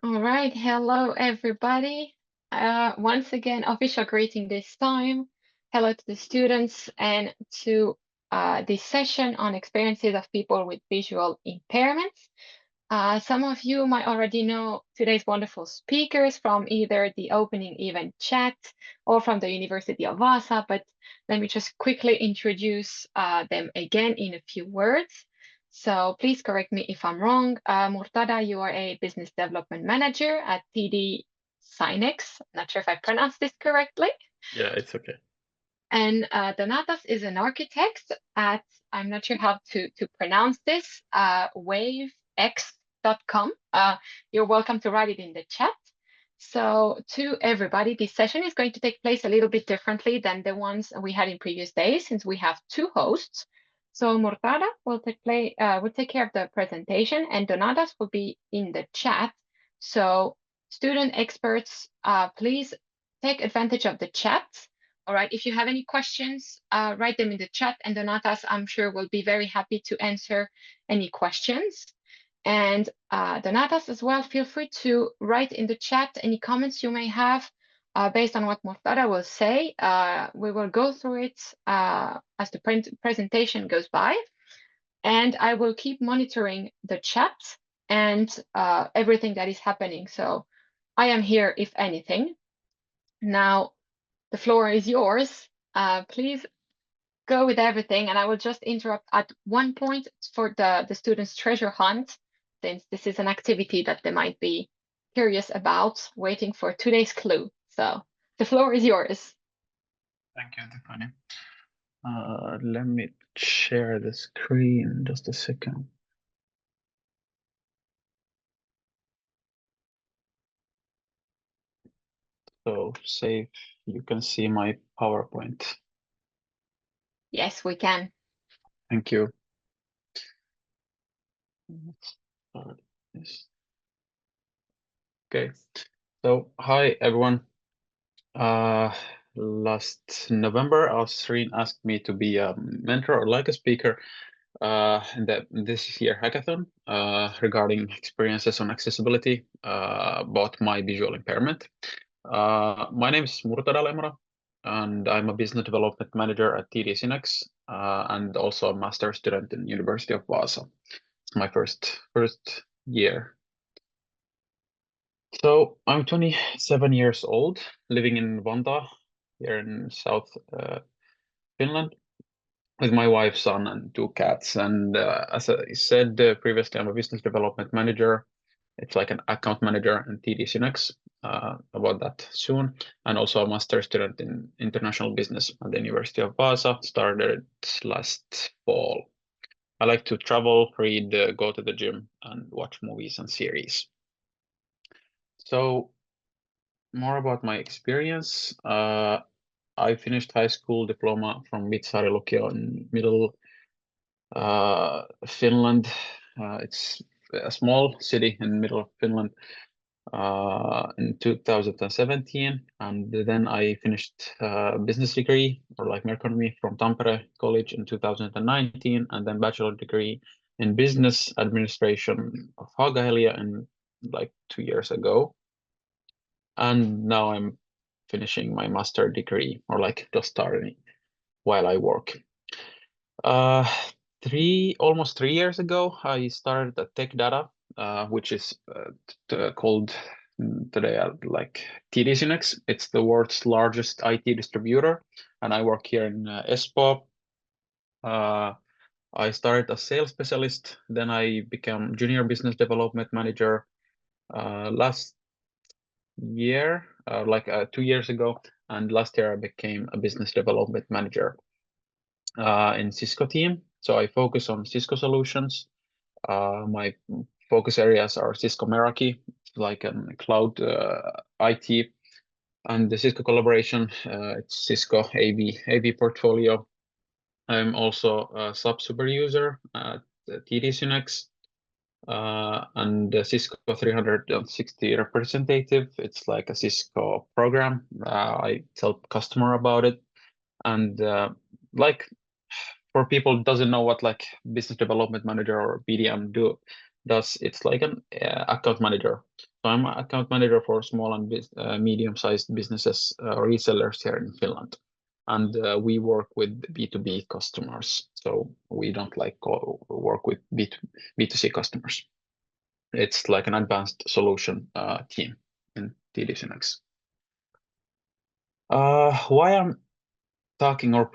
All right, hello everybody. Once again, official greeting this time. Hello to the students and to this session on experiences of people with visual impairments. Some of you might already know today's wonderful speakers from either the opening event chat or from the University of Vaasa, but let me just quickly introduce them again in a few words. So please correct me if I'm wrong. Murtada, you are a business development manager at TD SYNNE. Not sure if I pronounced this correctly. Yeah, it's okay. And Donatas is an architect at, I'm not sure how to pronounce this, wavex.com. You're welcome to write it in the chat. So to everybody, this session is going to take place a little bit differently than the ones we had in previous days, since we have two hosts. So Murtada will take care of the presentation, and Donatas will be in the chat. So student experts, please take advantage of the chat. All right, if you have any questions, write them in the chat, and Donatas, I'm sure, will be very happy to answer any questions. And Donatas as well, feel free to write in the chat any comments you may have based on what Murtada will say. We will go through it as the presentation goes by, and I will keep monitoring the chat and everything that is happening. So I am here if anything. Now, the floor is yours. Please go with everything, and I will just interrupt at one point for the students' treasure hunt, since this is an activity that they might be curious about, waiting for today's clue. So the floor is yours. Thank you, Tiffany. Let me share the screen just a second. So say if you can see my PowerPoint. Yes, we can. Thank you. Let's start this. Okay. So hi everyone. Last November, Austrian asked me to be a mentor or like a speaker in this year hackathon regarding experiences on accessibility about my visual impairment. My name is Murtada Al-Emara, and I'm a business development manager at TD SYNNE and also a master student in University of Vaasa. It's my first year. So I'm 27 years old, living in Vantaa here in South Finland with my wife, son, and two cats. And as I said previously, I'm a business development manager. It's like an account manager in TD SYNNE, about that soon. And also a master student in international business at the University of Vaasa, started last fall. I like to travel, read, go to the gym, and watch movies and series. So more about my experience. I finished high school diploma from Vitsaari Lukio in middle Finland. It's a small city in middle of Finland in 2017, and then I finished business degree or like economy from Tampere College in 2019, and then bachelor degree in business administration of Haaga-Helia in like 2 years ago. And now I'm finishing my master degree or like just starting while I work. Almost 3 years ago, I started at Tech Data, which is called today like TD SYNNE. It's the world's largest IT distributor, and I work here in Espoo. I started as sales specialist, then I became junior business development manager last year, 2 years ago, and last year I became a business development manager in Cisco team. So I focus on Cisco solutions. My focus areas are Cisco Meraki, like a cloud IT, and the Cisco collaboration. It's Cisco AV portfolio. I'm also a sub super user at TD SYNNE and the Cisco 360 representative. It's like a Cisco program. I tell customer about it, and like for people who doesn't know what like business development manager or BDM does, it's like an account manager. So I'm account manager for small and medium-sized businesses, resellers here in Finland. And we work with B2B customers. So we don't like work with B2C customers. It's like an advanced solution team in TD SYNNE. Why I'm talking or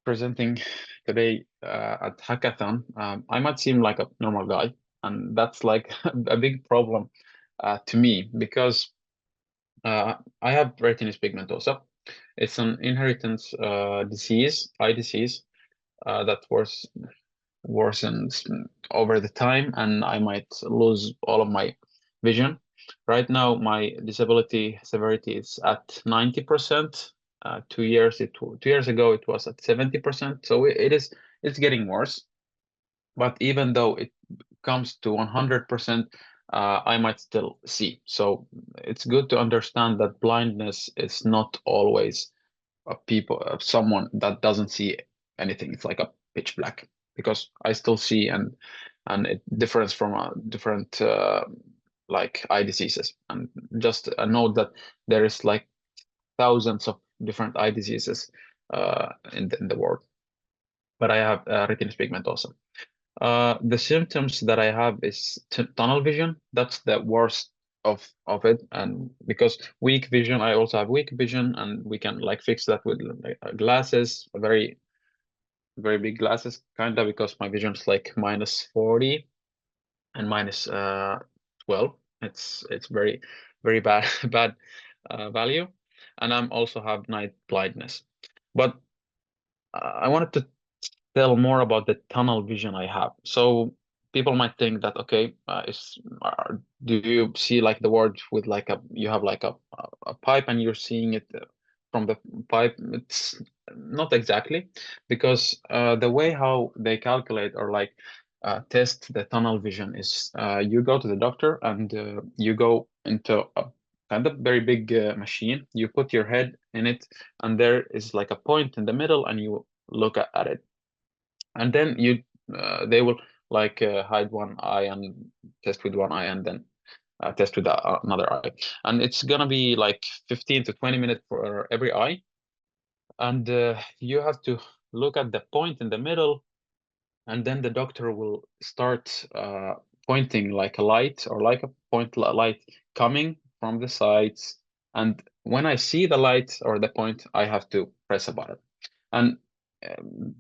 presenting today at hackathon, I might seem like a normal guy, and that's like a big problem to me because I have retinitis pigmentosa. It's an inheritance disease, eye disease, that worsens over the time, and I might lose all of my vision. Right now, my disability severity is at 90%. 2 years ago, it was at 70%. So it's getting worse. But even though it comes to 100%, I might still see. So it's good to understand that blindness is not always someone that doesn't see anything. It's like a pitch black because I still see, and it differs from different like eye diseases. And just a note that there is like thousands of different eye diseases in the world. But I have retinitis pigmentosa. The symptoms that I have is tunnel vision. That's the worst of it, and because weak vision, I also have weak vision, and we can like fix that with like, glasses, very big glasses, kind of, because my vision is like -40 and minus 12. It's very bad bad value, and I'm also have night blindness. But I wanted to tell more about the tunnel vision I have. So people might think that, okay, do you see like the word with like you have like a pipe and you're seeing it from the pipe? It's not exactly, because the way how they calculate or like test the tunnel vision is you go to the doctor and you go into a kind of very big machine. You put your head in it, and there is like a point in the middle, and you look at it, and then they will like hide one eye and test with one eye, and then test with another eye, and it's gonna be like 15 to 20 minutes for every eye, and you have to look at the point in the middle, and then the doctor will start pointing like a light or like a light coming from the sides, and when I see the light or the point, I have to press a button, and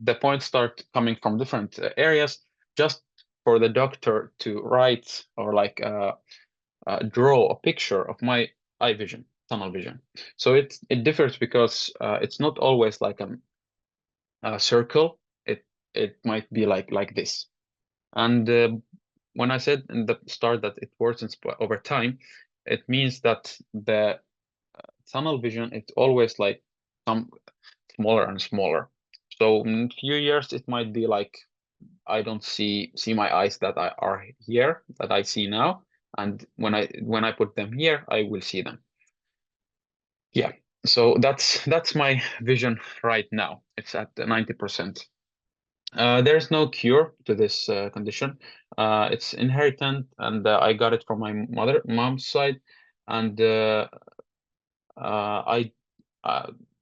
the points start coming from different areas, just for the doctor to write or like draw a picture of my eye vision, tunnel vision. So it differs because it's not always like a circle. It might be like this. And when I said in the start that it worsens over time, it means that the tunnel vision, it's always like some smaller and smaller. So in a few years, it might be like I don't see my eyes that are here that I see now, and when I put them here, I will see them. Yeah. So that's my vision right now. It's at 90%. There's no cure to this condition. It's inherited, and I got it from my mom's side, and I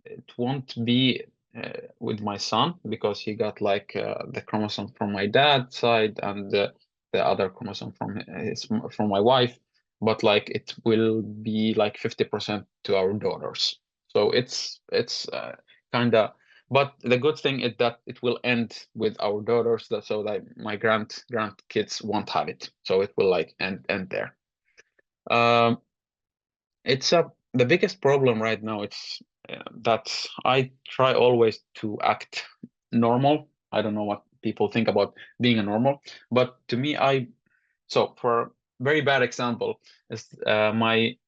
it won't be with my son because he got like the chromosome from my dad's side and the other chromosome from my wife, but like it will be like 50% to our daughters. So it's kind of. But the good thing is that it will end with our daughters, so that my grandkids won't have it. So it will like end there. Um, it's the biggest problem right now. It's that I try always to act normal. I don't know what people think about being a normal, but to me, so for a very bad example is my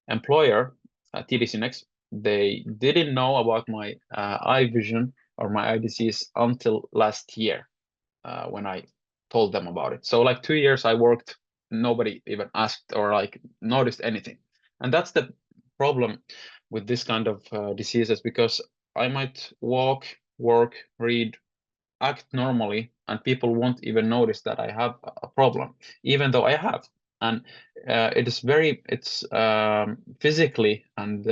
employer, TD SYNNE, they didn't know about my eye vision or my eye disease until last year when I told them about it. So like 2 years I worked, nobody even asked or like noticed anything. And that's the problem with this kind of diseases, because I might walk, work, read, act normally, and people won't even notice that I have a problem, even though I have. and it's physically and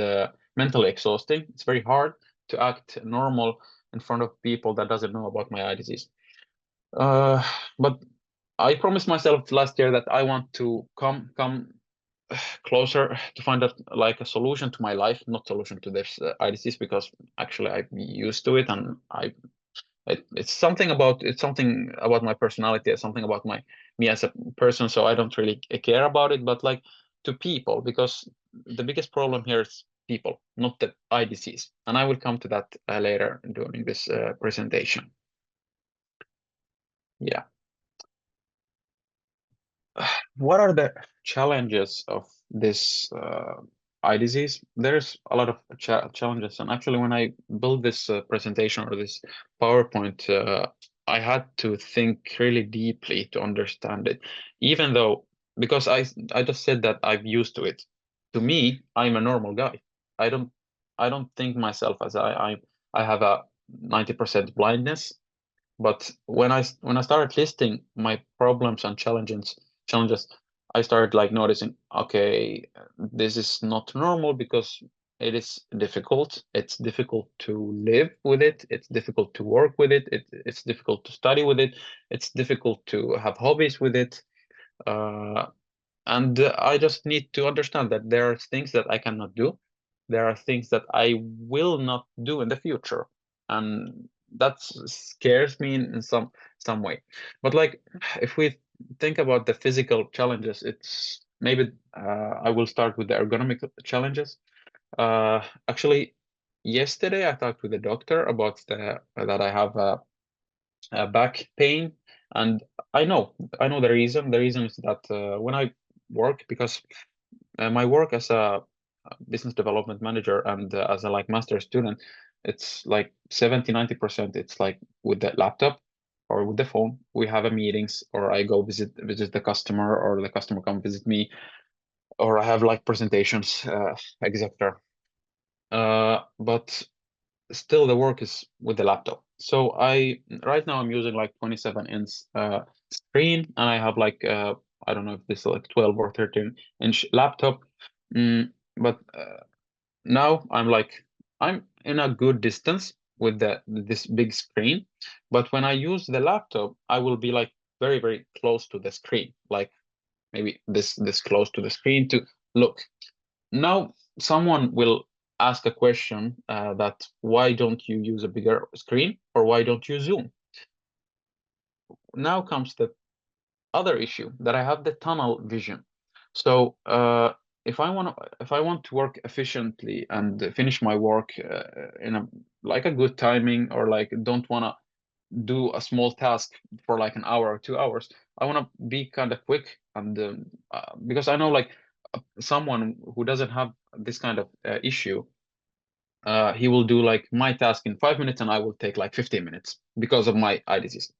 mentally exhausting. It's very hard to act normal in front of people that doesn't know about my eye disease. But I promised myself last year that I want to come closer to find out like a solution to my life, not solution to this eye disease, because actually I'm used to it, and it's something about my personality, it's something about me as a person, so I don't really care about it. But like to people, because the biggest problem here is people, not the eye disease, and I will come to that later during this presentation. Yeah. What are the challenges of this eye disease? There's a lot of challenges, and actually, when I built this presentation or this PowerPoint, I had to think really deeply to understand it. Even though, because I just said that I'm used to it. To me, I'm a normal guy. I don't I don't think myself as I have a 90% blindness. But when I started listing my problems and challenges, I started like noticing, okay, this is not normal because it is difficult. It's difficult to live with it. It's difficult to work with it. It's difficult to study with it. It's difficult to have hobbies with it. Uh, and I just need to understand that there are things that I cannot do. There are things that I will not do in the future. And that scares me in some way. But like if we think about the physical challenges, it's maybe I will start with the ergonomic challenges. Actually, yesterday I talked with the doctor about that I have back pain, and I know the reason. The reason is that when I work, because my work as a business development manager and as a like master student, it's like 70-90%. It's like with the laptop or with the phone. We have a meetings, or I go visit the customer, or the customer come visit me, or I have like presentations, etc. But still the work is with the laptop. So right now I'm using like 27-inch screen, and I have like I don't know if this is like 12 or 13-inch laptop. But now I'm in a good distance with this big screen. But when I use the laptop, I will be like very, very close to the screen, like maybe this close to the screen to look. Now, someone will ask a question that why don't you use a bigger screen, or why don't you zoom? Now comes the other issue, that I have the tunnel vision. So if I want to work efficiently and finish my work in a good timing, or like don't want to do a small task for like an hour or 2 hours, I want to be kind of quick, and because I know like someone who doesn't have this kind of issue, he will do like my task in 5 minutes, and I will take like 15 minutes because of my eye disease.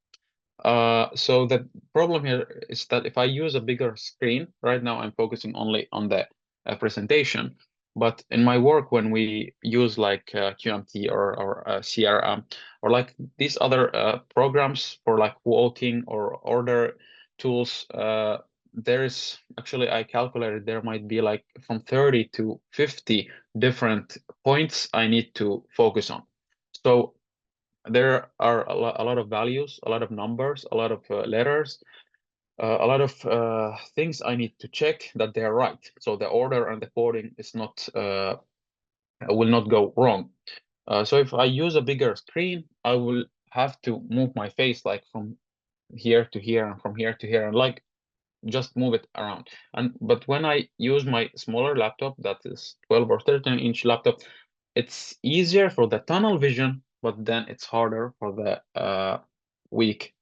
So the problem here is that if I use a bigger screen, right now I'm focusing only on the presentation. But in my work, when we use like QMT or CRM, or like these other programs for like quoting or order tools, there is actually, I calculated, there might be like from 30 to 50 different points I need to focus on. So there are a lot of values, a lot of numbers, a lot of letters, a lot of things I need to check that they're right. So the order and the coding is not will not go wrong. So if I use a bigger screen, I will have to move my face like from here to here and from here to here, and like just move it around. But when I use my smaller laptop, that is 12 or 13-inch laptop, it's easier for the tunnel vision, but then it's harder for the weak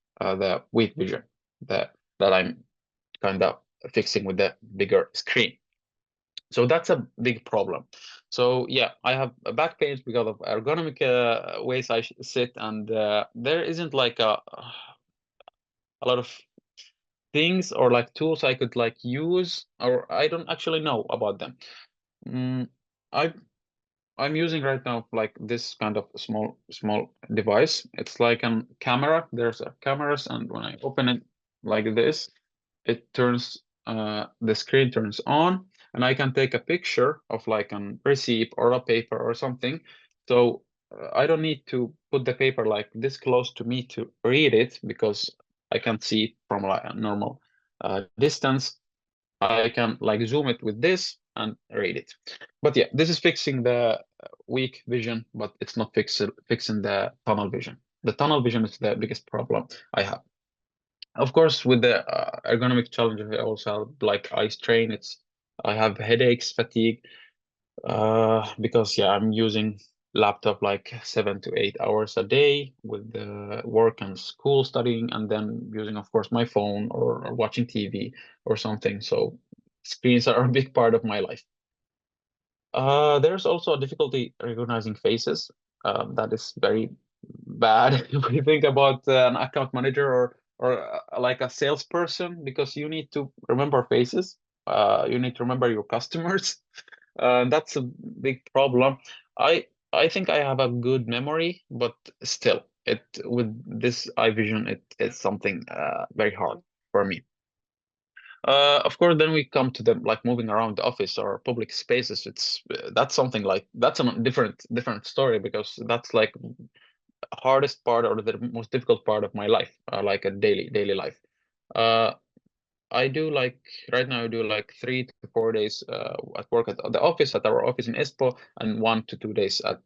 vision that I'm kind of fixing with the bigger screen. So that's a big problem. So yeah, I have back pains because of ergonomic ways I sit, and there isn't like a lot of things or like tools I could like use, or I don't actually know about them. Mm, I I'm using right now like this kind of small device. It's like a camera. There's a cameras, and when I open it like this, it turns the screen turns on, and I can take a picture of like a receipt or a paper or something. So I don't need to put the paper like this close to me to read it, because I can't see it from like a normal distance. I can like zoom it with this and read it. But yeah, this is fixing the weak vision, but it's not fixing the tunnel vision. The tunnel vision is the biggest problem I have. Of course, with the ergonomic challenges, I also have like eye strain. I have headaches, fatigue, because yeah, I'm using laptop like 7 to 8 hours a day with the work and school studying, and then using, of course, my phone or watching TV or something. So screens are a big part of my life. There's also a difficulty recognizing faces. That is very bad if we think about an account manager or like a salesperson, because you need to remember faces. You need to remember your customers. That's a big problem. I think I have a good memory, but still, it with this eye vision, it's something very hard for me. Of course, then we come to the like moving around the office or public spaces. That's something like that's a different story, because that's like hardest part or the most difficult part of my life, like a daily life. Uh, I do like right now I do like 3 to 4 days at work at the office at our office in Espoo, and 1 to 2 days at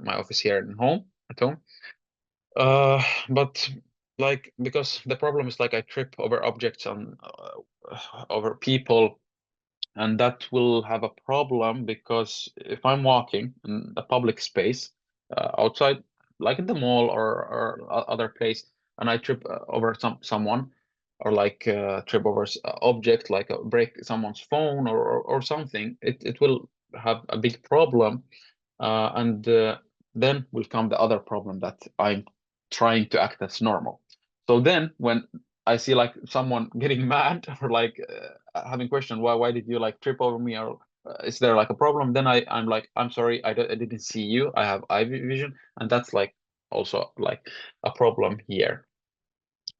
my office here at home. But like because the problem is like I trip over objects and over people, and that will have a problem, because if I'm walking in a public space outside, like in the mall or other place, and I trip over someone, or like trip over object, like break someone's phone or something, it will have a big problem, and then will come the other problem, that I'm trying to act as normal. So then when I see like someone getting mad or like having question, why did you like trip over me, or is there like a problem? Then I'm like, I'm sorry, I didn't see you. I have eye vision, and that's like also like a problem here.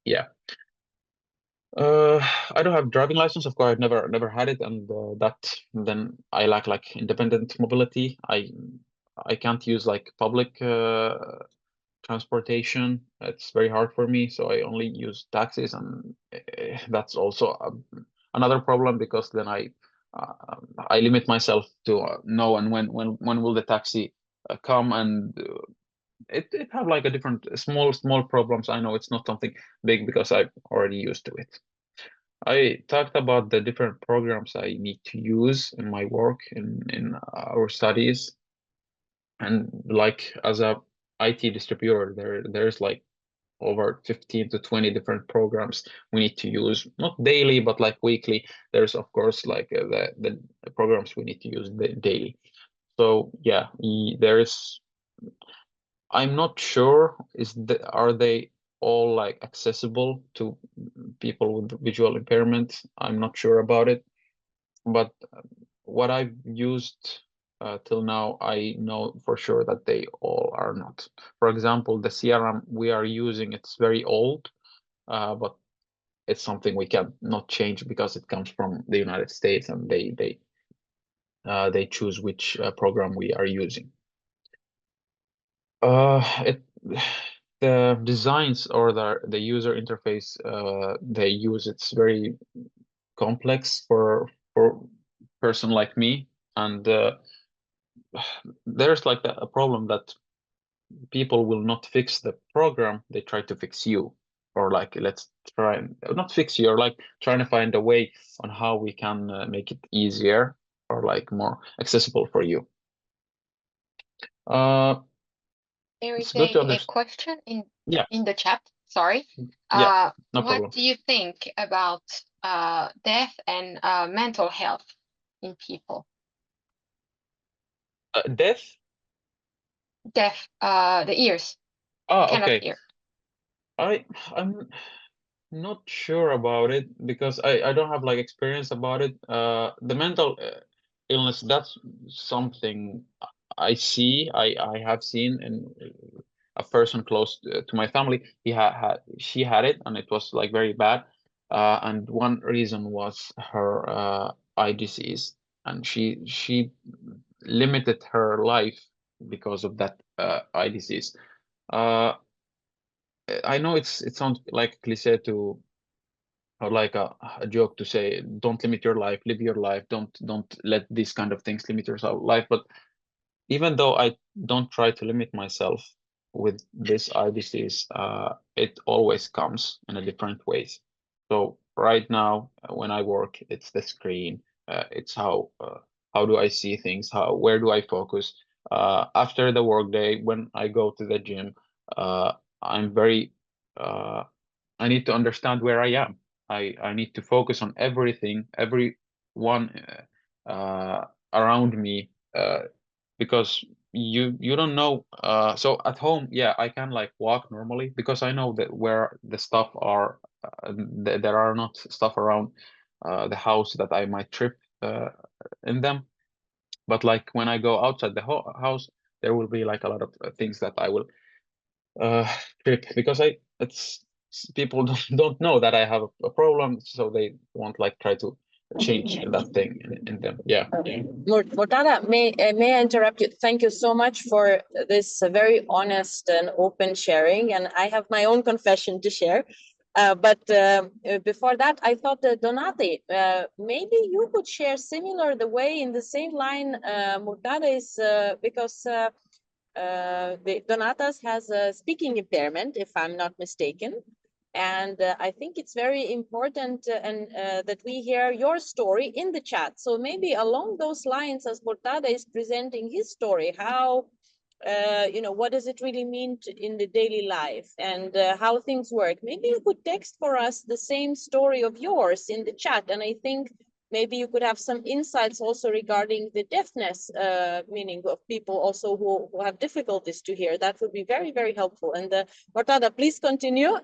Yeah. Uh, I don't have driving license, of course. I've never had it, and that then I lack like independent mobility. I can't use like public transportation. It's very hard for me, so I only use taxis, and that's also another problem, because then I limit myself to know and when will the taxi come, and it have like a different small problems. I know it's not something big, because I'm already used to it. I talked about the different programs I need to use in my work in our studies, and like as a IT distributor, there's like over 15 to 20 different programs we need to use, not daily, but like weekly. There's of course like the programs we need to use daily. So yeah, there is. I'm not sure are they all like accessible to people with visual impairment. I'm not sure about it, but what I've used till now, I know for sure that they all are not. For example, the CRM we are using, it's very old, but it's something we can not change, because it comes from the United States, and they choose which program we are using. It the designs or the user interface they use, it's very complex for person like me, and there's like a problem that people will not fix the program, they try to fix you, or like let's try and not fix you, or like trying to find a way on how we can make it easier or like more accessible for you. There is It's good to a understand. question Yeah, in the chat. Sorry. yeah, no What problem. do you think about death and mental health in people? Death. Deaf, the ears. You cannot Okay. hear. I'm not sure about it, because I don't have like experience about it. The mental illness, that's something I have seen in a person close to my family. She had it, and it was like very bad. and one reason was her eye disease, and she limited her life because of that eye disease. I know it sounds like cliche to, or like a joke to say, don't limit your life, live your life, don't let these kind of things limit your life. But even though I don't try to limit myself with this eye disease, it always comes in a different ways. So right now, when I work, it's the screen. It's how do I see things? Where do I focus? After the workday, when I go to the gym, I'm very I need to understand where I am. I need to focus on everything, everyone around me, because you don't know. So at home, yeah, I can like walk normally because I know that where the stuff are. There are not stuff around the house that I might trip in them. But like when I go outside the ho house, there will be like a lot of things that I will uh trip because it's people don't know that I have a problem, so they won't like try to change that thing in them. Yeah. Murtada, may I interrupt you? Thank you so much for this very honest and open sharing. And I have my own confession to share. But before that, I thought that Donati, maybe you could share similar the way in the same line Murtada is, because the Donatas has a speaking impairment, if I'm not mistaken. And I think it's very important that we hear your story in the chat. So maybe along those lines, as Murtada is presenting his story, how, what does it really mean in the daily life, and how things work? Maybe you could text for us the same story of yours in the chat. And I think maybe you could have some insights also regarding the deafness, meaning of people also who have difficulties to hear. That would be very, very helpful. And Murtada, please continue.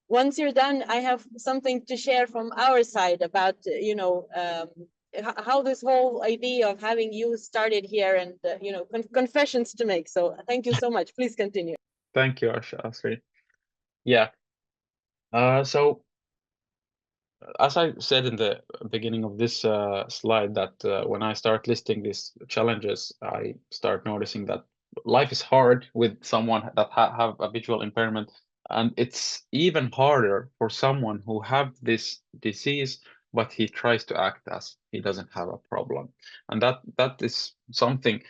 Once you're done, I have something to share from our side about, how this whole idea of having you started here, and, confessions to make. So thank you so much. Please continue. Thank you, Ashri. Yeah. So as I said in the beginning of this slide, that when I start listing these challenges, I start noticing that life is hard with someone that have a visual impairment, and it's even harder for someone who have this disease, but he tries to act as he doesn't have a problem, and that is something.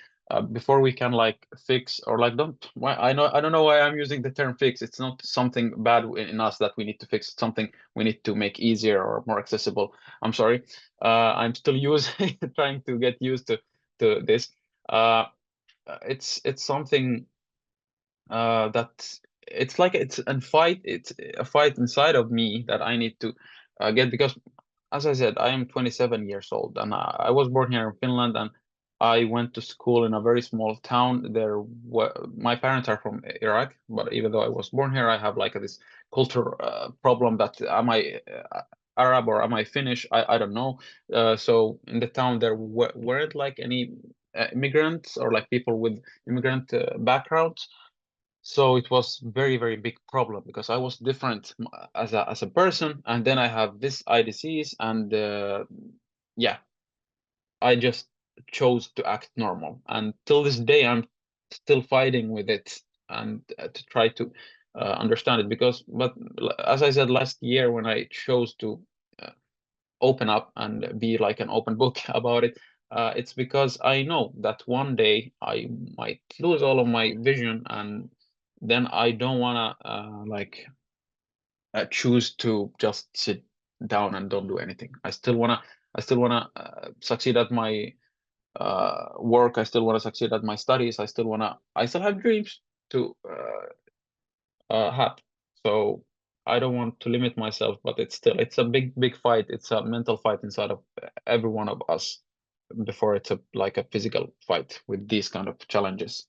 Before we can like fix, or like I don't know why I'm using the term fix. It's not something bad in us that we need to fix. It's something we need to make easier or more accessible. I'm sorry. I'm still using trying to get used to this. It's something that it's like it's a fight inside of me that I need to get, because as I said, I am 27 years old, and I was born here in Finland, and I went to school in a very small town. My parents are from Iraq, but even though I was born here, I have like this cultural problem that am I Arab or am I Finnish? I don't know. So in the town there weren't like any immigrants or like people with immigrant backgrounds. So it was very, very big problem because I was different as a person, and then I have this eye disease, and yeah, I just chose to act normal. And till this day, I'm still fighting with it, and to try to understand it. But as I said last year, when I chose to open up and be like an open book about it, it's because I know that one day I might lose all of my vision, and then I don't wanna choose to just sit down and don't do anything. I still wanna succeed at my work. I still wanna succeed at my studies. I still have dreams to have. So I don't want to limit myself, but it's a big fight. It's a mental fight inside of every one of us before it's like a physical fight with these kind of challenges.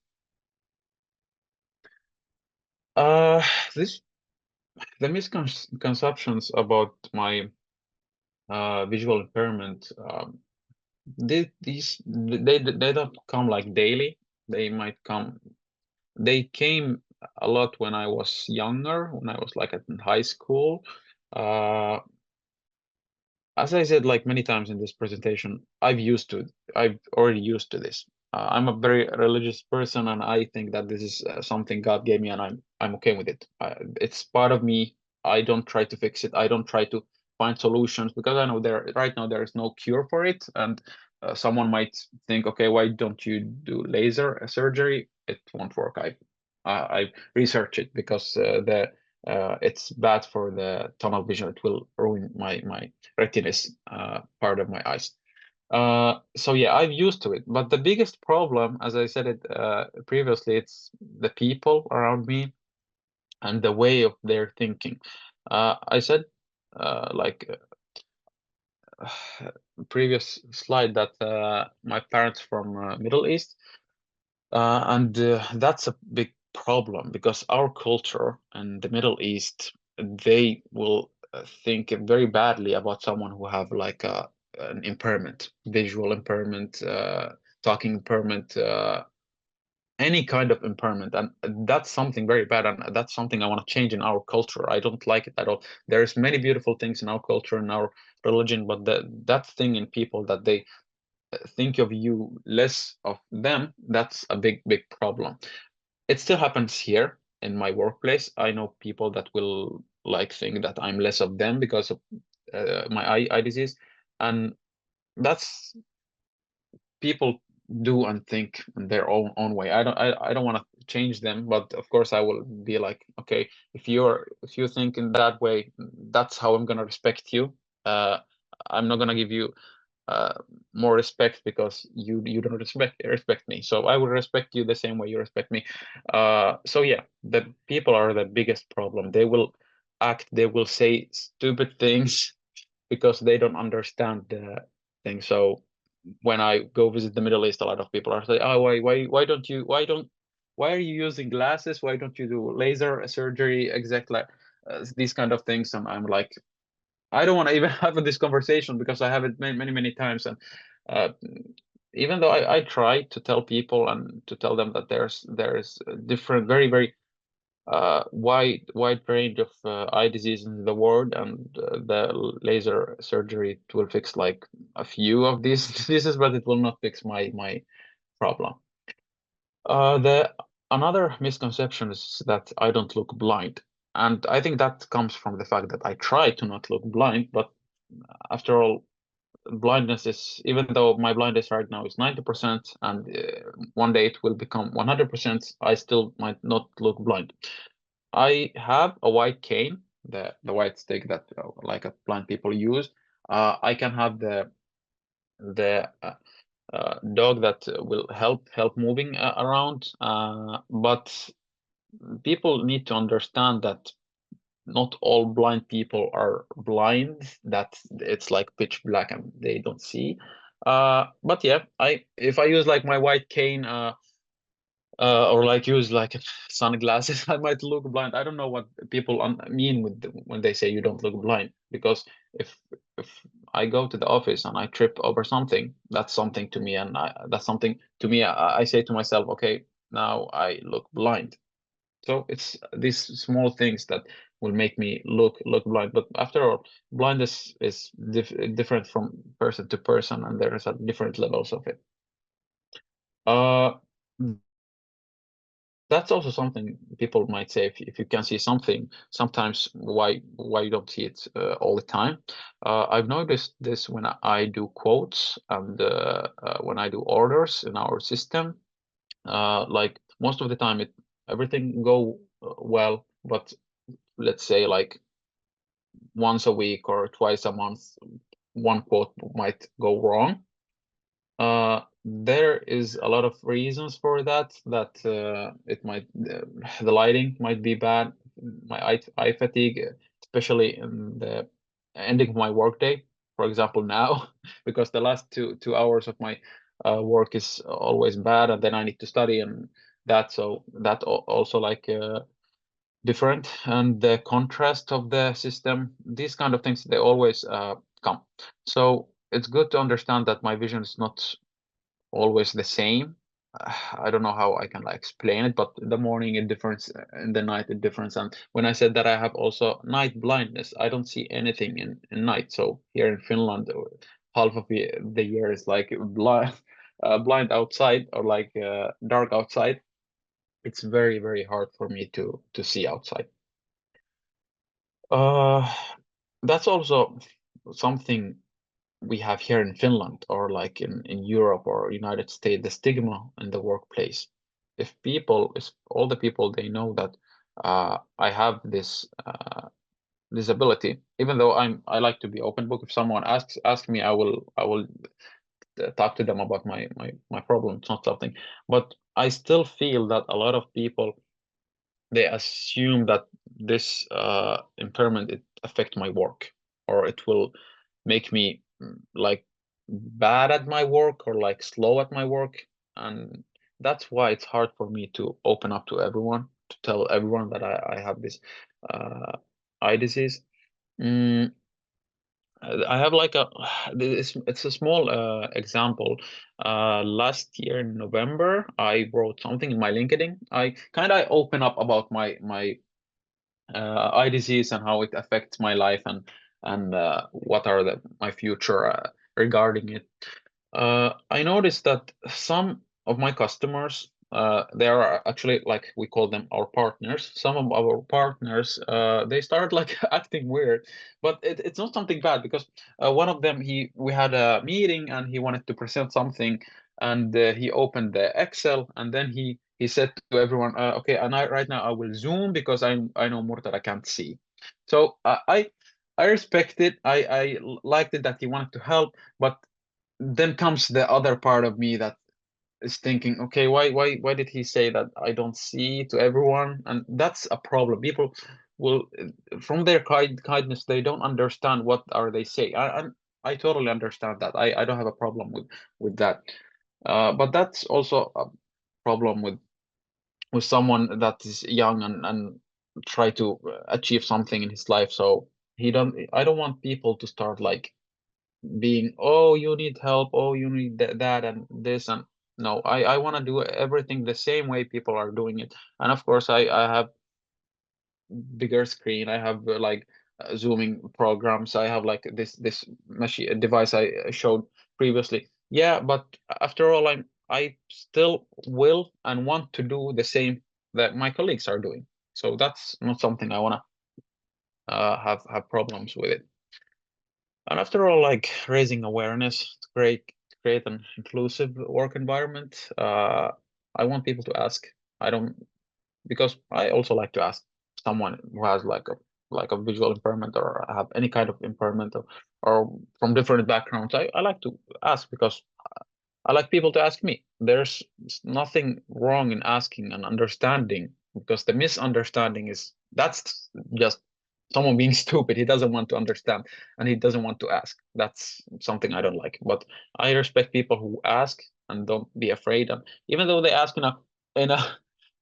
This the misconceptions about my visual impairment, they don't come like daily. They came a lot when I was younger, when I was like in high school. as I said like many times in this presentation, I've already used to this. I'm a very religious person, and I think that this is something God gave me, and I'm okay with it. It's part of me. I don't try to fix it. I don't try to find solutions, because I know right now there is no cure for it. And someone might think, okay, why don't you do laser surgery? It won't work. I researched it, because it's bad for the tunnel vision. It will ruin my retinas, part of my eyes. So yeah, I've used to it. But the biggest problem, as I said it previously, it's the people around me and the way of their thinking. I said, like previous slide, that my parents from Middle East, and that's a big problem, because our culture in the Middle East, they will think very badly about someone who have like an impairment, visual impairment, talking impairment, any kind of impairment. And that's something very bad, and that's something I want to change in our culture. I don't like it at all. There's many beautiful things in our culture and our religion, but that thing in people, that they think of you less of them, that's a big problem. It still happens here in my workplace. I know people that will like think that I'm less of them because of my eye disease, and that's, people do and think in their own way. I don't want to change them, but of course I will be like, okay, if you think in that way, that's how I'm gonna respect you. I'm not gonna give you more respect because you don't respect me. So I will respect you the same way you respect me. So yeah, the people are the biggest problem. They will they will say stupid things because they don't understand the thing. So when I go visit the Middle East, a lot of people are saying, "Oh, why are you using glasses? Why don't you do laser surgery?" Exactly, these kind of things. And I'm like, I don't want to even have this conversation, because I have it many times. And uh, even though I try to tell people and to tell them that there is a different, very wide range of eye disease in the world, and the laser surgery, it will fix like a few of these diseases, but it will not fix my problem. The another misconception is that I don't look blind, and I think that comes from the fact that I try to not look blind. But after all, blindness is, even though my blindness right now is 90%, and one day it will become 100%, I still might not look blind. I have a white cane, the white stick that like blind people use. I can have the dog that will help moving around. But people need to understand that not all blind people are blind, that it's like pitch black and they don't see. But yeah, if I use like my white cane, or like use like sunglasses, I might look blind. I don't know what people mean with when they say you don't look blind, because if if I go to the office and I trip over something, that's something to me, and that's something to me. I say to myself, okay, now I look blind. So it's these small things that will make me look blind. But after all, blindness is different from person to person, and there is a different levels of it. Uh, that's also something people might say, if you can see something, sometimes why you don't see it all the time. I've noticed this when I do quotes and when I do orders in our system. Like most of the time, everything go well, but let's say like once a week or twice a month, one quote might go wrong. There is a lot of reasons for that. It might the lighting might be bad, my eye fatigue, especially in the ending of my workday. For example, now, because the last two hours of my work is always bad, and then I need to study and that. So that also like different, and the contrast of the system. These kind of things, they always come. So it's good to understand that my vision is not always the same. I don't know how I can like explain it, but in the morning it difference, in the night it difference. And when I said that I have also night blindness, I don't see anything in night. So here in Finland, half of the year is like blind outside, or like dark outside. It's very, very hard for me to see outside. That's also something we have here in Finland, or like in Europe or United States, the stigma in the workplace. If all the people, they know that I have this disability, even though I like to be open book. If someone asks me, I will talk to them about my problem. It's not something, but I still feel that a lot of people, they assume that this impairment, it affect my work, or it will make me like bad at my work, or like slow at my work. And that's why it's hard for me to open up to everyone, to tell everyone that I have this eye disease. Mm, I have like it's a small example. Last year in November, I wrote something in my LinkedIn. I kind of open up about my eye disease and how it affects my life, and what are my future regarding it. I noticed that some of my customers, they are actually, like, we call them our partners. Some of our partners, they started like acting weird, but it's not something bad, because one of them, we had a meeting and he wanted to present something, and he opened the Excel, and then he said to everyone, okay, and right now I will zoom because I know Murtada can't see. So I respect it. I liked it that he wanted to help, but then comes the other part of me that is thinking, okay, why did he say that I don't see to everyone? And that's a problem. People will, from their kindness, they don't understand what are they saying. I totally understand that. I don't have a problem with that. But that's also a problem with someone that is young and try to achieve something in his life. So I don't want people to start like being, oh, you need help, oh, you need that and this. And no, I want to do everything the same way people are doing it. And of course, I have bigger screen, I have like zooming programs, I have like this machine device I showed previously. Yeah, but after all, I still will and want to do the same that my colleagues are doing. So that's not something I want to have problems with it. And after all, like, raising awareness to create an inclusive work environment, I want people to ask. I don't, because I also like to ask someone who has like a visual impairment, or have any kind of impairment, or from different backgrounds. I like to ask, because I like people to ask me. There's nothing wrong in asking and understanding, because the misunderstanding is, that's just someone being stupid. He doesn't want to understand, and he doesn't want to ask. That's something I don't like. But I respect people who ask and don't be afraid. And even though they ask in a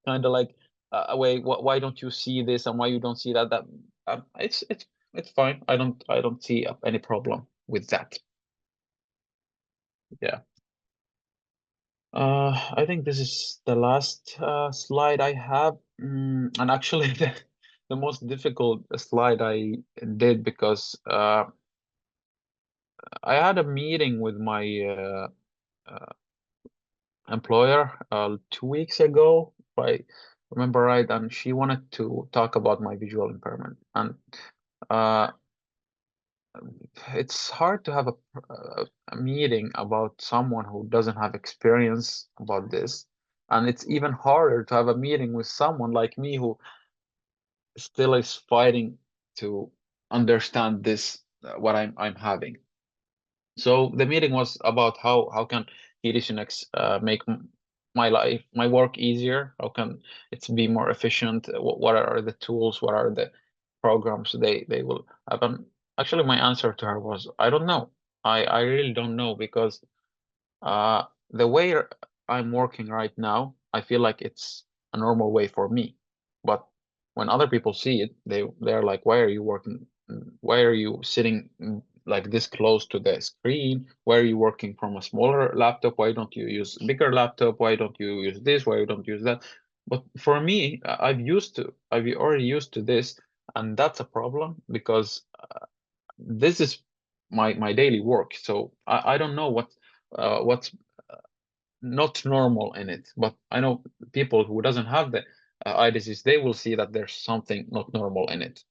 kind of like a way, why don't you see this and why you don't see that? That it's fine. I don't see any problem with that. Yeah. I think this is the last slide I have. And actually, the most difficult slide I did, because I had a meeting with my uh, employer 2 weeks ago, if I remember right, and she wanted to talk about my visual impairment. And uh, it's hard to have a meeting about someone who doesn't have experience about this. And it's even harder to have a meeting with someone like me, who still is fighting to understand this, what I'm having. So the meeting was about how can Hidishinex make my work easier? How can it be more efficient? What are the tools? What are the programs they will have? And actually, my answer to her was, I don't know. I really don't know, because the way I'm working right now, I feel like it's a normal way for me. But when other people see it, they're like, why are you working? Why are you sitting like this close to the screen? Why are you working from a smaller laptop? Why don't you use a bigger laptop? Why don't you use this? Why don't you use that? But for me, I've already used to this, and that's a problem because this is my daily work. So I don't know what's not normal in it, but I know people who doesn't have the eye disease, they will see that there's something not normal in it.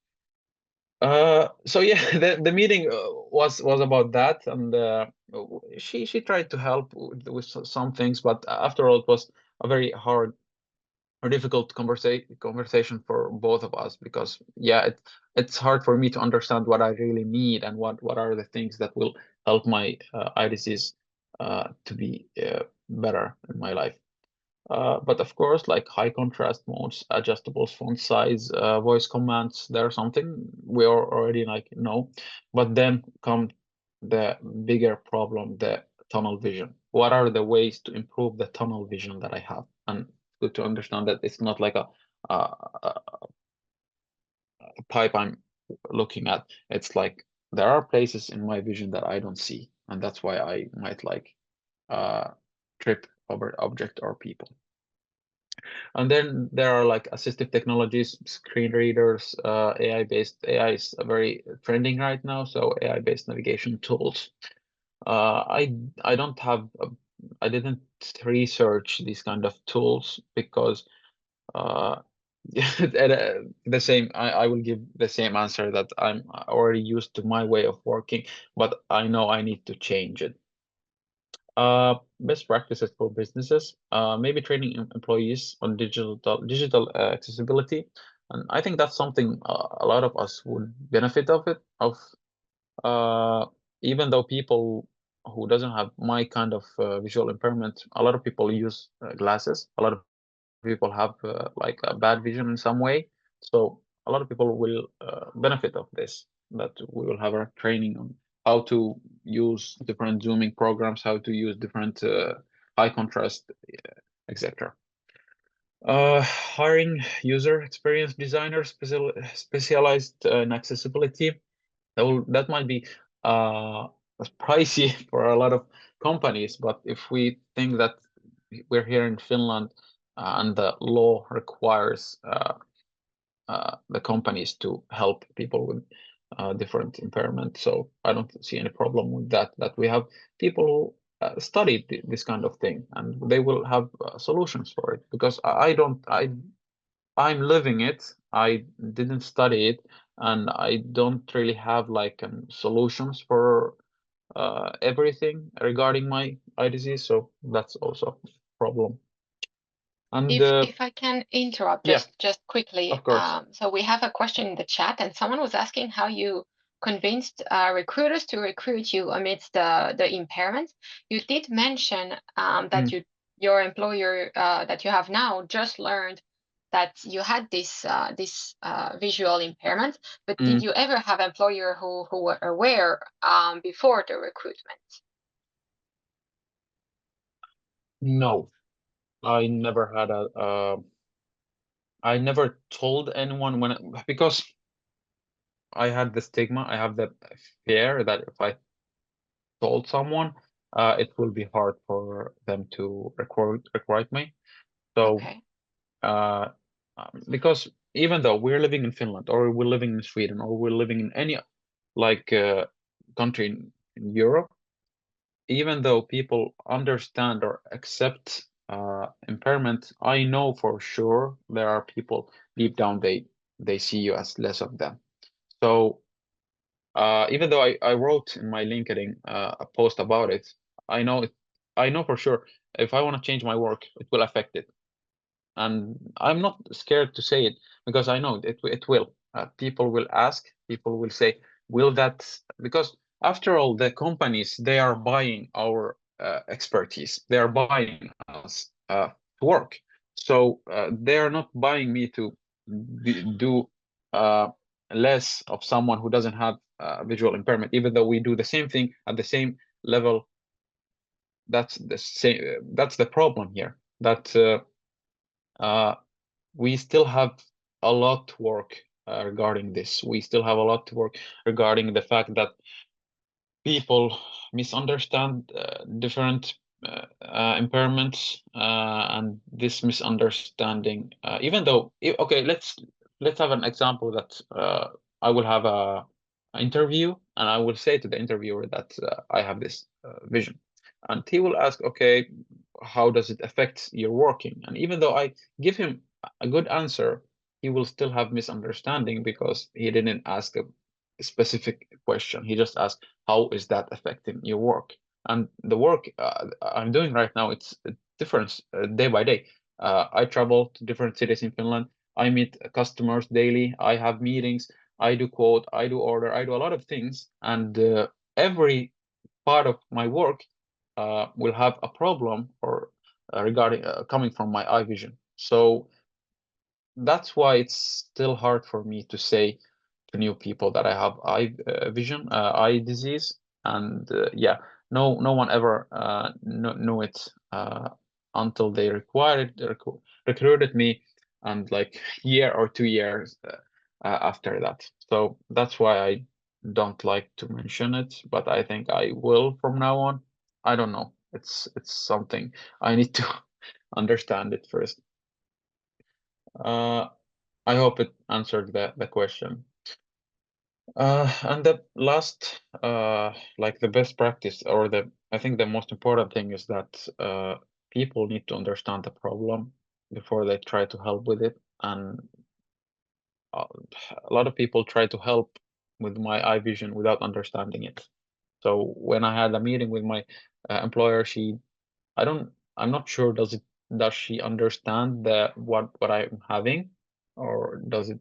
So yeah, the meeting was about that, and she tried to help with some things, but after all, it was a very hard or difficult conversation for both of us because yeah, it's hard for me to understand what I really need and what are the things that will help my eye disease to be better in my life. But of course, like high contrast modes, adjustable font size, voice commands, they're something we are already like know. But then come the bigger problem, the tunnel vision. What are the ways to improve the tunnel vision that I have? And good to understand that it's not like a pipe I'm looking at. It's like there are places in my vision that I don't see, and that's why I might like trip over object or people. And then there are like assistive technologies, screen readers, AI is very trending right now. So AI-based navigation tools. I don't have, I didn't research these kind of tools because the same, I will give the same answer that I'm already used to my way of working, but I know I need to change it. Best practices for businesses, maybe training employees on digital accessibility, and I think that's something a lot of us would benefit of it. Even though people who doesn't have my kind of visual impairment, a lot of people use glasses. A lot of people have like a bad vision in some way, so a lot of people will benefit of this. That we will have a training on how to use different zooming programs, how to use different high contrast, etc. Hiring user experience designers specialized in accessibility. That might be uh, pricey for a lot of companies, but if we think that we're here in Finland and the law requires the companies to help people with different impairment. So I don't see any problem with that, that we have people who study this kind of thing and they will have solutions for it because I'm living it. I didn't study it and I don't really have like solutions for everything regarding my eye disease. So that's also a problem. And if I can interrupt yeah, just quickly, of course. so we have a question in the chat, and someone was asking how you convinced recruiters to recruit you amidst the impairments. You did mention that your employer that you have now just learned that you had this visual impairment, but did you ever have employer who were aware before the recruitment? No, I never had I never told anyone because I had the stigma, I have the fear that if I told someone, it will be hard for them to recruit me. So, Okay. Because even though we're living in Finland or we're living in Sweden or we're living in any like country in Europe, even though people understand or accept impairment, I know for sure there are people deep down they see you as less of them. So even though I wrote in my LinkedIn a post about it, I know for sure if I want to change my work, it will affect it. And I'm not scared to say it because I know it will. People will ask, people will say, will that, because after all, the companies, they are buying our expertise. They are buying us to work. So they are not buying me to do less of someone who doesn't have visual impairment, even though we do the same thing at the same level. That's the problem here, that we still have a lot to work regarding this. We still have a lot to work regarding the fact that people misunderstand different impairments, and this misunderstanding, even though, okay, let's have an example that I will have a interview, and I will say to the interviewer that I have this vision, and he will ask, okay, how does it affect your working? And even though I give him a good answer, he will still have misunderstanding because he didn't ask a specific question. He just asked, how is that affecting your work? And the work I'm doing right now, it's a difference day by day. I travel to different cities in Finland. I meet customers daily. I have meetings. I do quote. I do order. I do a lot of things. And every part of my work will have a problem or regarding coming from my eye vision. So that's why it's still hard for me to say to new people that I have eye disease, and yeah, no one ever knew it until they recruited me, and like year or 2 years after that. So that's why I don't like to mention it, but I think I will from now on. I don't know. It's something I need to understand it first. I hope it answered the question. And the last, like the best practice, or I think the most important thing is that people need to understand the problem before they try to help with it. And a lot of people try to help with my eye vision without understanding it. So when I had a meeting with my employer, I'm not sure, does she understand what I'm having, or does it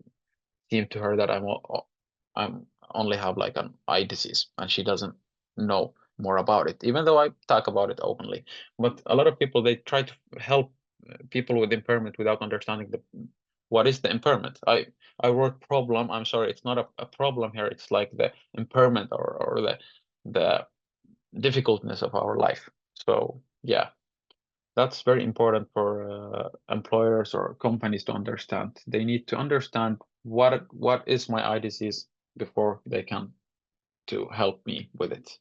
seem to her that I'm only have like an eye disease, and she doesn't know more about it, even though I talk about it openly. But a lot of people, they try to help people with impairment without understanding what is the impairment. I wrote problem. I'm sorry, it's not a problem here. It's like the impairment, or the difficultness of our life. So yeah, that's very important for employers or companies to understand. They need to understand what is my eye disease before they can to help me with it.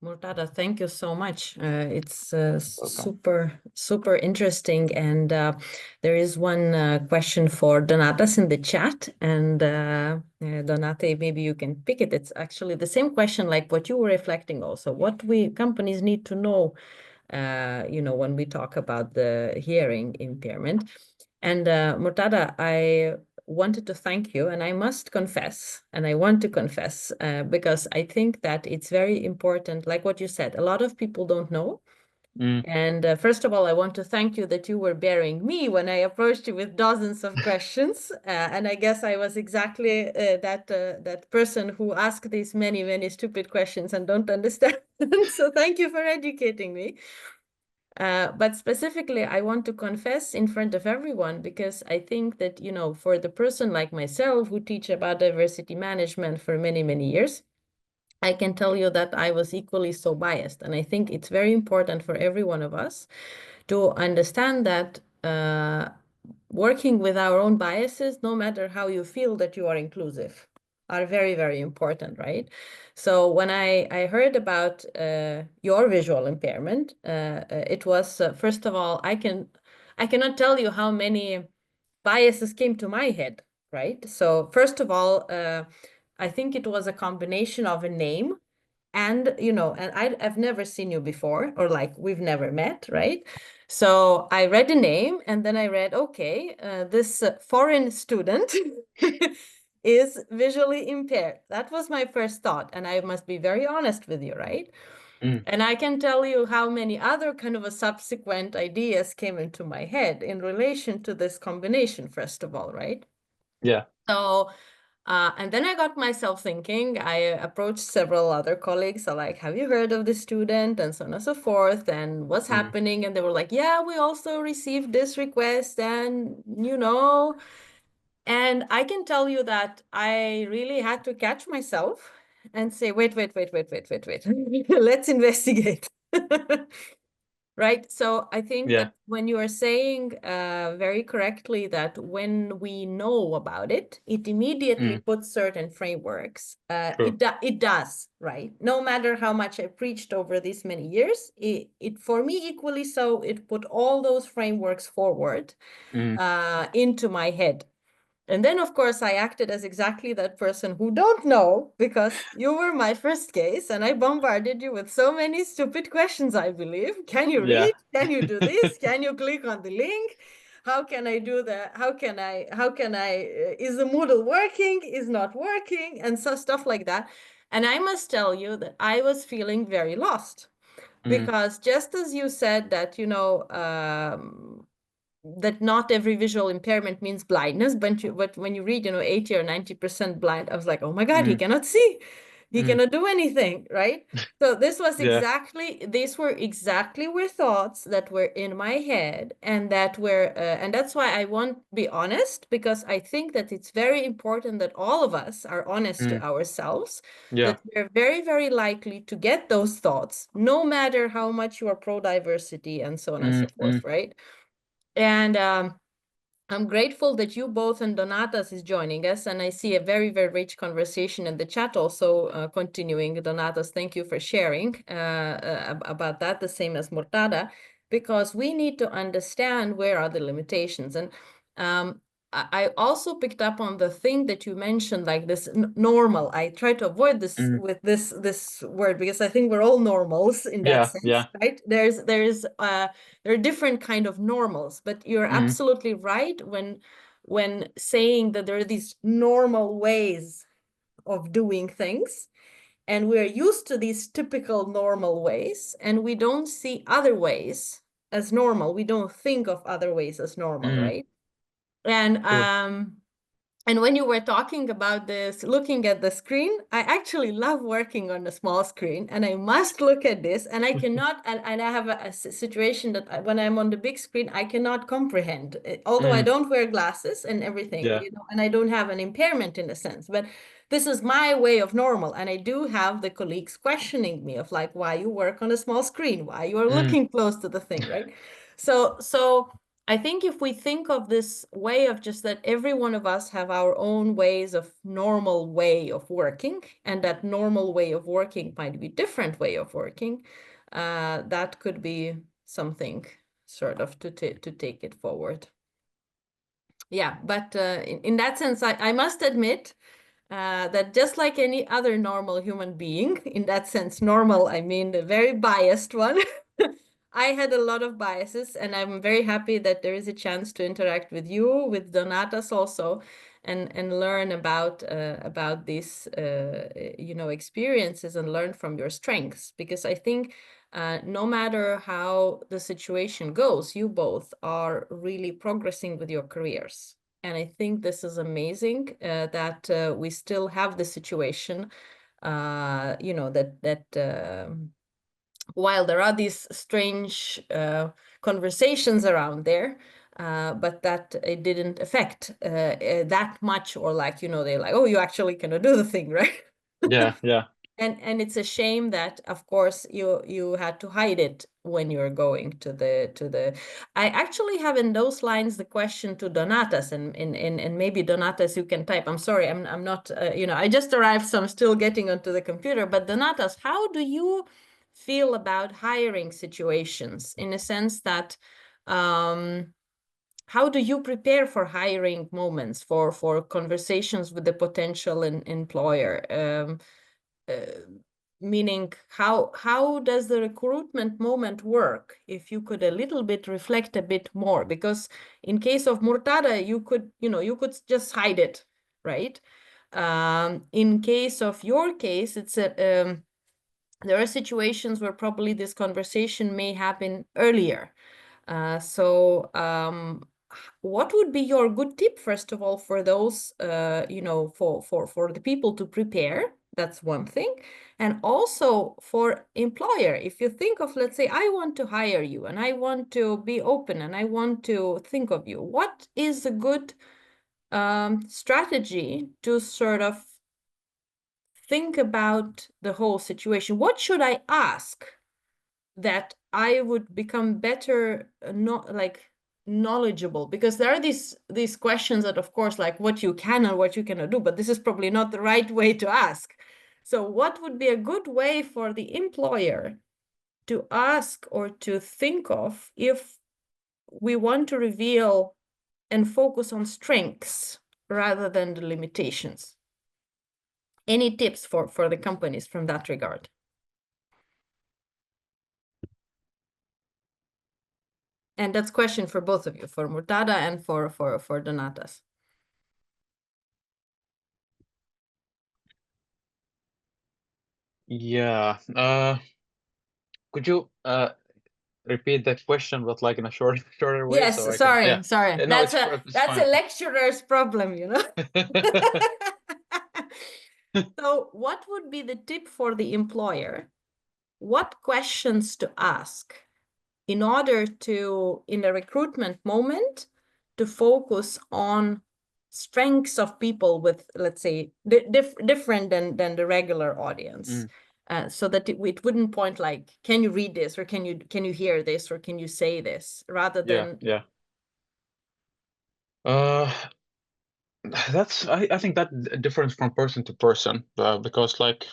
Murtada, thank you so much. It's Welcome. super interesting. And there is one question for Donatas in the chat. And Donate, maybe you can pick it. It's actually the same question like what you were reflecting also. What companies need to know, when we talk about the hearing impairment. And Murtada, I wanted to thank you, and I must confess, and I want to confess, because I think that it's very important, like what you said, a lot of people don't know. And first of all, I want to thank you that you were bearing me when I approached you with dozens of questions. And I guess I was exactly that person who asked these many stupid questions and don't understand. So thank you for educating me. But specifically, I want to confess in front of everyone, because I think that, for the person like myself who teach about diversity management for many years, I can tell you that I was equally so biased. And I think it's very important for every one of us to understand that working with our own biases, no matter how you feel that you are inclusive, are very important, right? So when I heard about your visual impairment, it was, first of all, I cannot tell you how many biases came to my head, right? So first of all, I think it was a combination of a name and, and I've never seen you before, or like we've never met, right? So I read the name, and then I read, okay, this foreign student is visually impaired. That was my first thought. And I must be very honest with you, right? And I can tell you how many other kind of a subsequent ideas came into my head in relation to this combination, first of all, right? Yeah. So, and then I got myself thinking. I approached several other colleagues. So like, have you heard of this student? And so on and so forth. And what's happening? And they were like, yeah, we also received this request. And, and I can tell you that I really had to catch myself and say, wait. Let's investigate. Right. So I think Yeah. that when you are saying very correctly that when we know about it, it immediately puts certain frameworks. True. It does, right? No matter how much I preached over these many years, it for me equally so, it put all those frameworks forward into my head. And then, of course, I acted as exactly that person who don't know, because you were my first case and I bombarded you with so many stupid questions, I believe. Can you Yeah. read? Can you do this? Can you click on the link? How can I do that? How can I, is the Moodle working? Is not working? And so stuff like that. And I must tell you that I was feeling very lost, because just as you said that, you know, that not every visual impairment means blindness, but when you read, you know, 80 or 90% blind, I was like, oh my God, he cannot see. He cannot do anything, right? So this was these were exactly were thoughts that were in my head, and that were, and that's why I want to be honest, because I think that it's very important that all of us are honest to ourselves, that we're very, very likely to get those thoughts, no matter how much you are pro-diversity and so on and so forth, right? And I'm grateful that you both and Donatas is joining us, and I see a very, very rich conversation in the chat also continuing. Donatas, thank you for sharing about that, the same as Murtada, because we need to understand where are the limitations. And I also picked up on the thing that you mentioned, like this normal. I try to avoid this with this word, because I think we're all normals in that sense, right? There are different kind of normals, but you're absolutely right when saying that there are these normal ways of doing things, and we're used to these typical normal ways, and we don't see other ways as normal. We don't think of other ways as normal, right? And when you were talking about this, looking at the screen, I actually love working on a small screen, and I must look at this, and I cannot, and I have a situation that when I'm on the big screen, I cannot comprehend, although I don't wear glasses and everything, you know, and I don't have an impairment in a sense, but this is my way of normal. And I do have the colleagues questioning me of like, why you work on a small screen, why you are looking close to the thing, right? So I think if we think of this way of just that every one of us have our own ways of normal way of working, and that normal way of working might be different way of working, that could be something sort of to take it forward. Yeah, but in that sense, I must admit that just like any other normal human being, in that sense, normal, I mean the very biased one, I had a lot of biases, and I'm very happy that there is a chance to interact with you, with Donatas also, and learn about these you know, experiences, and learn from your strengths, because I think no matter how the situation goes, you both are really progressing with your careers. And I think this is amazing that we still have the situation, you know, that while there are these strange conversations around there, but that it didn't affect that much, or like, you know, they're like, oh, you actually cannot do the thing, right? Yeah. And it's a shame that, of course, you had to hide it when you're going to the. I actually have in those lines the question to Donatas, and maybe Donatas you can type. I'm sorry, I'm not you know, I just arrived, so I'm still getting onto the computer. But Donatas, how do you feel about hiring situations, in a sense that how do you prepare for hiring moments, for conversations with the potential employer? Meaning, how does the recruitment moment work? If you could a little bit reflect a bit more, because in case of Murtada, you could, you know, you could just hide it, right? In case of your case, it's a there are situations where probably this conversation may happen earlier. So what would be your good tip, first of all, for those, you know, for the people to prepare? That's one thing. And also for employer, if you think of, let's say, I want to hire you and I want to be open and I want to think of you, what is a good strategy to sort of think about the whole situation? What should I ask that I would become better, not like knowledgeable, because there are these questions that, of course, like what you can and what you cannot do, but this is probably not the right way to ask. So what would be a good way for the employer to ask or to think of if we want to reveal and focus on strengths rather than the limitations? Any tips for the companies from that regard? And that's a question for both of you, for Murtada and for Donatas. Yeah. Could you repeat that question, but like in a shorter way? Yes, So I can, sorry. No, That's it's a fine. lecturer's problem, you know. So what would be the tip for the employer? What questions to ask in order to, in the recruitment moment, to focus on strengths of people with, let's say, different than the regular audience, so that it wouldn't point like, can you read this, or can you hear this, or can you say this, rather than that's I think that differs from person to person, because like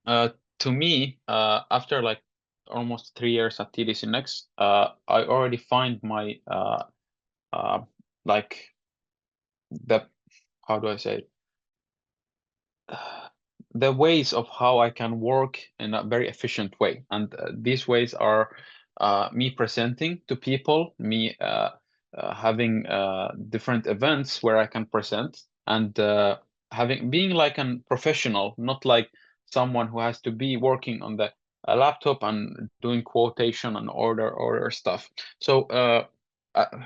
to me, after like almost 3 years at TDC Next, I already find my like the, how do I say it? The ways of how I can work in a very efficient way, and these ways are me presenting to people, me having different events where I can present, and being like a professional, not like someone who has to be working on the laptop and doing quotation and order stuff. So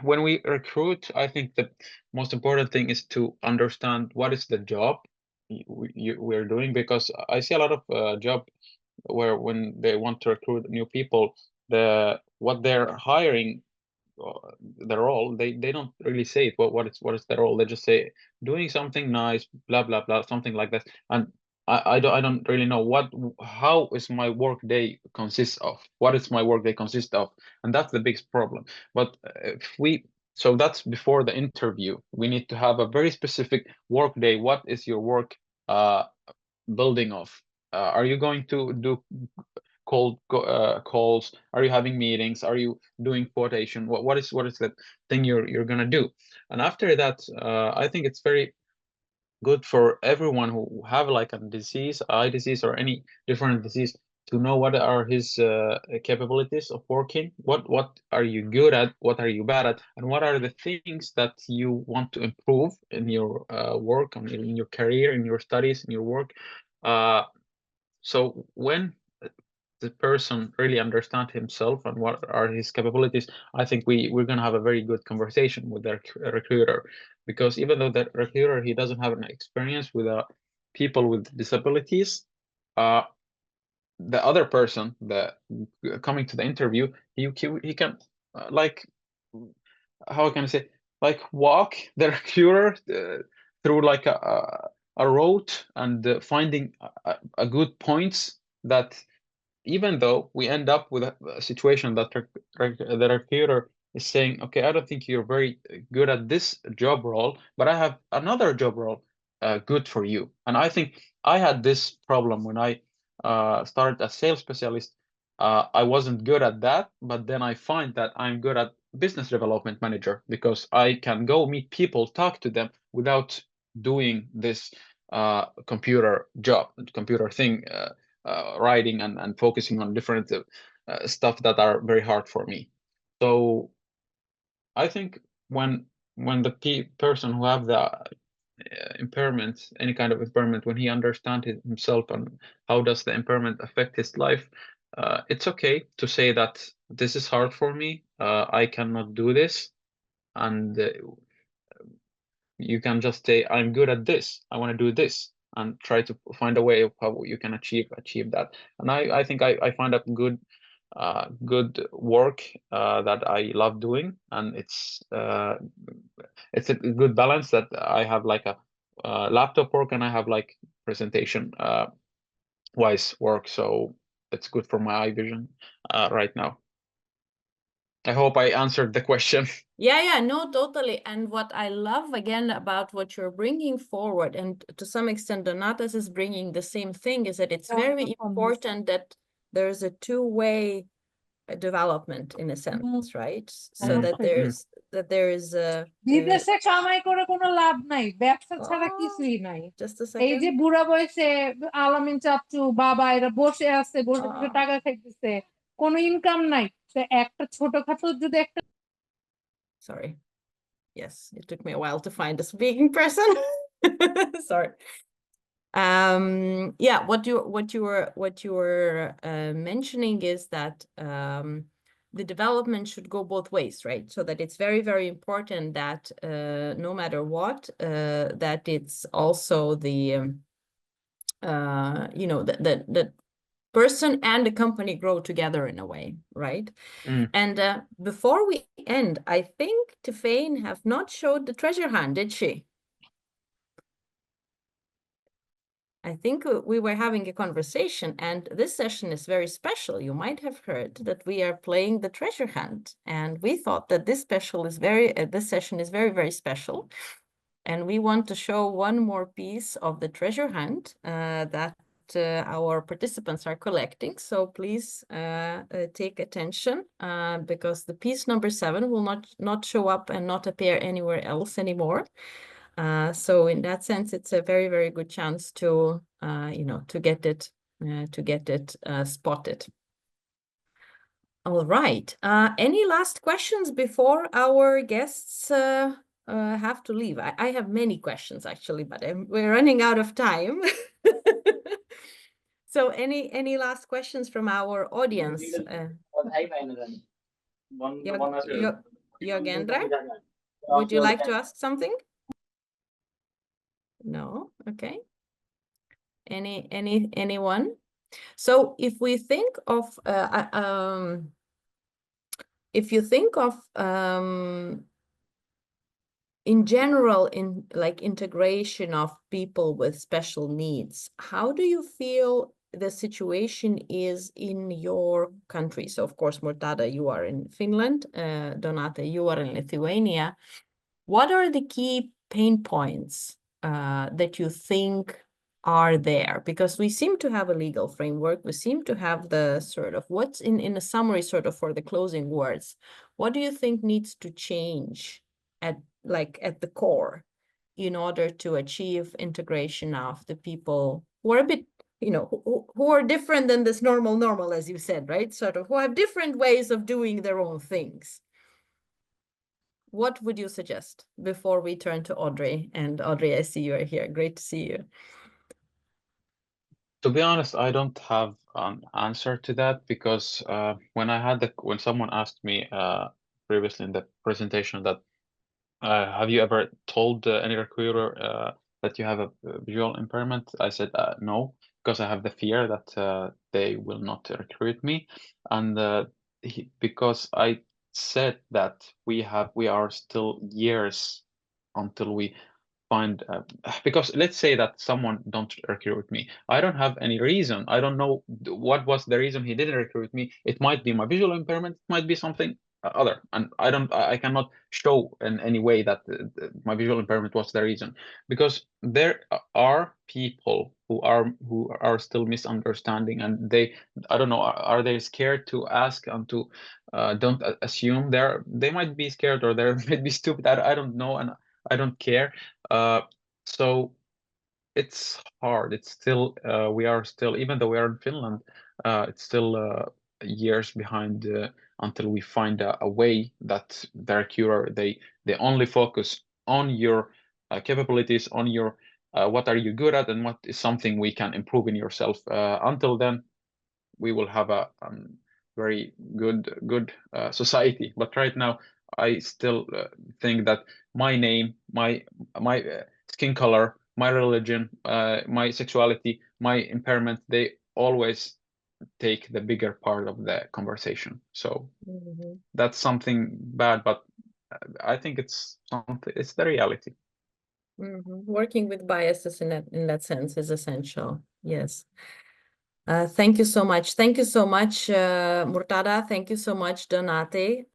when we recruit, I think the most important thing is to understand what is the job we're doing, because I see a lot of job where when they want to recruit new people, what they're hiring, the role, they don't really say it. What is the role? They just say doing something nice, blah blah blah, something like that. And I don't really know how is my work day consists of. What is my work day consist of? And that's the biggest problem. But so that's before the interview. We need to have a very specific work day. What is your work building of? Are you going to do calls? Are you having meetings? Are you doing quotation? What is the thing you're gonna do? And after that, I think it's very good for everyone who have like a disease, eye disease, or any different disease, to know what are his capabilities of working. What are you good at? What are you bad at? And what are the things that you want to improve in your work, in your career, in your studies, in your work. So when the person really understand himself and what are his capabilities, I think we're going to have a very good conversation with the recruiter, because even though the recruiter, he doesn't have an experience with people with disabilities, the other person that coming to the interview, he can like, how can I say, like walk the recruiter through like a road, and finding a good points that, even though we end up with a situation that the recruiter is saying, okay, I don't think you're very good at this job role, but I have another job role good for you. And I think I had this problem when I started as sales specialist. I wasn't good at that, but then I find that I'm good at business development manager, because I can go meet people, talk to them without doing this computer thing, writing and focusing on different stuff that are very hard for me. So I think when the person who have the impairment, any kind of impairment, when he understands himself and how does the impairment affect his life, it's okay to say that this is hard for me, I cannot do this, and you can just say, I'm good at this, I want to do this, and try to find a way of how you can achieve that. And I think I find that good work that I love doing, and it's a good balance that I have like a laptop work, and I have like presentation wise work. So it's good for my eye vision right now. I hope I answered the question. Yeah, no, totally. And what I love again about what you're bringing forward, and to some extent Donatas is bringing the same thing, is that it's very important that there's a two-way development in a sense, right? So that there is a বিদেশে কামাই করে কোনো লাভ নাই, ব্যবসা ছাড়া কিছুই নাই। just a এই যে second. বুড়া বয়সে আলামিন চাচ্চু বাবা এরা বসে আছে, বসে বসে টাকা খাইতেছে, কোনো ইনকাম নাই। তো একটা ছোটখাটো যদি একটা Sorry. Yes, it took me a while to find a speaking person. Sorry. Yeah, what you were mentioning is that the development should go both ways, right? So that it's very, very important that no matter what, that it's also the you know, the person and the company grow together in a way, right? And before we end, I think Tiffany have not showed the treasure hunt, did she? I think we were having a conversation, and this session is very special. You might have heard that we are playing the treasure hunt, and we thought that this session is very, very special. And we want to show one more piece of the treasure hunt that our participants are collecting. So please take attention because the piece number 7 will not show up and not appear anywhere else anymore. So in that sense, it's a very, very good chance to, you know, to get it spotted. All right. Any last questions before our guests have to leave? I have many questions actually, but we're running out of time. So any last questions from our audience? Yogendra, would you like to ask something? No. Okay. Anyone? So if we think of if you think of in general, in like integration of people with special needs, how do you feel the situation is in your country? So of course, Murtada, you are in Finland, Donata, you are in Lithuania. What are the key pain points that you think are there? Because we seem to have a legal framework, we seem to have the sort of what's in a summary sort of for the closing words. What do you think needs to change at the core in order to achieve integration of the people who are a bit, you know, who are different than this normal, as you said, right? Sort of who have different ways of doing their own things. What would you suggest before we turn to Audrey? And Audrey, I see you are here. Great to see you. To be honest, I don't have an answer to that because when someone asked me previously in the presentation that have you ever told any recruiter that you have a visual impairment? I said no, because I have the fear that they will not recruit me, and because I said that we are still years until we find because let's say that someone don't recruit me, I don't have any reason, I don't know what was the reason he didn't recruit me. It might be my visual impairment, it might be something other, and I cannot show in any way that my visual impairment was the reason, because there are people who are still misunderstanding, and I don't know, are they scared to ask and to don't assume they might be scared, or they might be stupid, I don't know, and I don't care. So it's hard. It's still we are still, even though we are in Finland, it's still years behind until we find a way that the recruiter they only focus on your capabilities, on your what are you good at, and what is something we can improve in yourself. Until then, we will have a very good society. But right now, I still think that my name, my skin color, my religion, my sexuality, my impairment, they always take the bigger part of the conversation. So that's something bad, but I think it's the reality. Working with biases in that sense is essential. Yes. Thank you so much. Thank you so much, Murtada. Thank you so much, Donate.